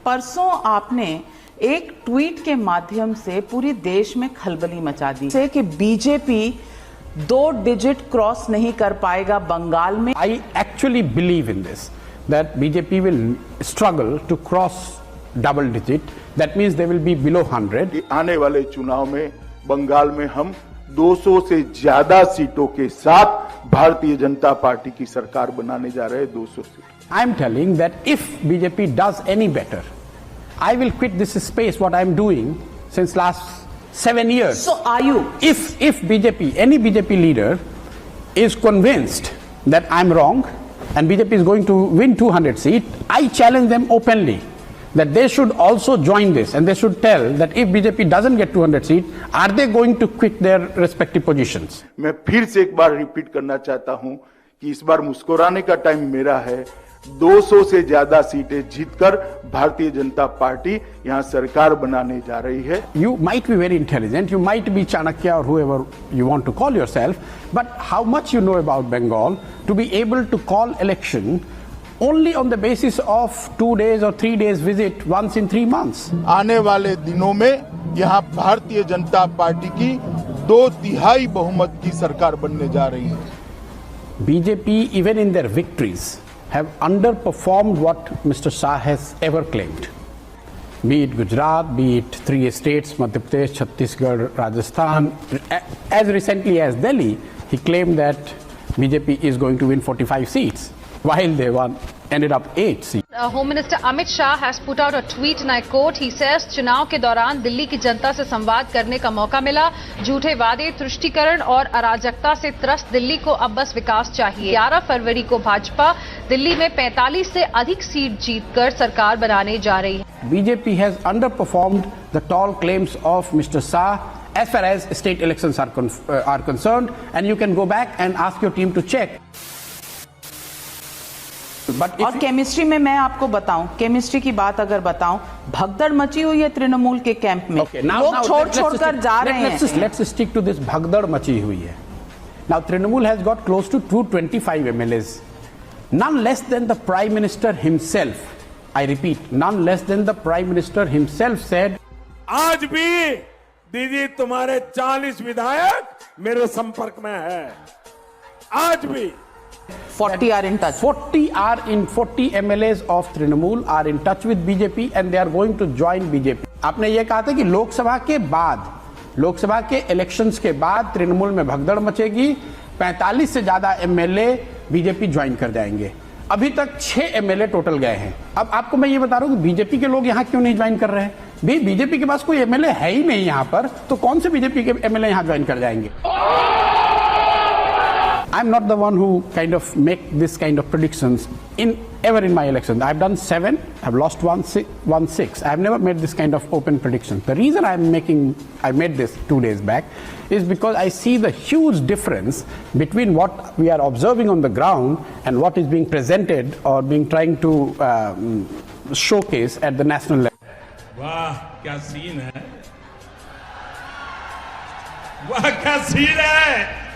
परसों आपने एक ट्वीट के माध्यम से पूरी देश में खलबली मचा दी से कि बीजेपी 2 डिजिट क्रॉस नहीं कर पाएगा बंगाल में। I actually believe in this, that BJP will struggle to cross double digit. That means they will be below 100. आने वाले चुनाव में बंगाल में हम 200 से ज्यादा सीटों के साथ भारतीय जनता पार्टी की सरकार बनाने जा रहे हैं। 200 seat. I am telling that if BJP does any better, I will quit this space what I am doing since last 7 years. So are you? If BJP, any BJP leader is convinced that I am wrong and BJP is going to win 200 seats, I challenge them openly that they should also join this and they should tell that if BJP doesn't get 200 seats, are they going to quit their respective positions? मैं फिर से एक बार repeat करना चाहता हूं कि इस बार मुस्कुराने का टाइम मेरा है। 200 से ज्यादा सीटें जीतकर भारतीय जनता पार्टी यहां सरकार बनाने जा रही है। You might be very intelligent, you might be Chanakya or whoever you want to call yourself, but how much you know about Bengal to be able to call election only on the basis of 2 days or 3 days visit once in 3 months? आने वाले दिनों में यहां Bharatiya Janata party की 2/3 बहुमत की सरकार बनने जा रही है। BJP, even in their victories, have underperformed what Mr. Shah has ever claimed. Be it Gujarat, be it 3 states, Madhya Pradesh, Chhattisgarh, Rajasthan. As recently as Delhi, he claimed that BJP is going to win 45 seats, while they ended up 8 seats. Home Minister Amit Shah has put out a tweet and I quote, he says, चुनाव के दौरान दिल्ली की जनता से संवाद करने का मौका मिला। झूठे वादे, तुष्टीकरण और अराजकता से त्रस्त दिल्ली को अब बस विकास चाहिए। 11 फरवरी को भाजपा दिल्ली में 45 से अधिक सीट जीतकर सरकार बनाने जा रही है। BJP has underperformed the tall claims of Mr. Shah as far as state elections are concerned, and you can go back and ask your team to check. और केमिस्ट्री में मैं आपको बताऊं, केमिस्ट्री की बात अगर बताऊं, भगदड़ मची हुई है तृणमूल के कैंप में। लोग छोड़-छोड़कर जा रहे हैं। Let's stick to this भगदड़ मची हुई है। Now Trinamool has got close to 225 MLAs, none less than the Prime Minister himself. I repeat, none less than the Prime Minister himself said, आज भी दीदी तुम्हारे 40 विधायक मेरे संपर्क में है। आज भी 40 are in touch. 40 MLAs of Trinamool are in touch with BJP and they are going to join BJP. आपने ये कहा था कि लोकसभा के इलेक्शंस के बाद तृणमूल में भगदड़ मचेगी, 45 से ज्यादा MLA बीजेपी ज्वाइन कर जाएंगे। अभी तक 6 MLA टोटल गए हैं। अब आपको मैं ये बता रहा हूँ कि बीजेपी के लोग यहाँ क्यों नहीं ज्वाइन कर रहे हैं? भी बीजेपी के पास कोई MLA है ही नहीं यहाँ पर, तो कौन से बीजेपी के MLA यहाँ ज्वाइन कर जाएंगे? I'm not the one who kind of make this kind of predictions ever in my elections. I've done 7, I've lost 1 6. I've never made this kind of open predictions. The reason I made this 2 days back is because I see the huge difference between what we are observing on the ground and what is being presented or being trying to showcase at the national level. वाह क्या scene है, वाह क्या scene है।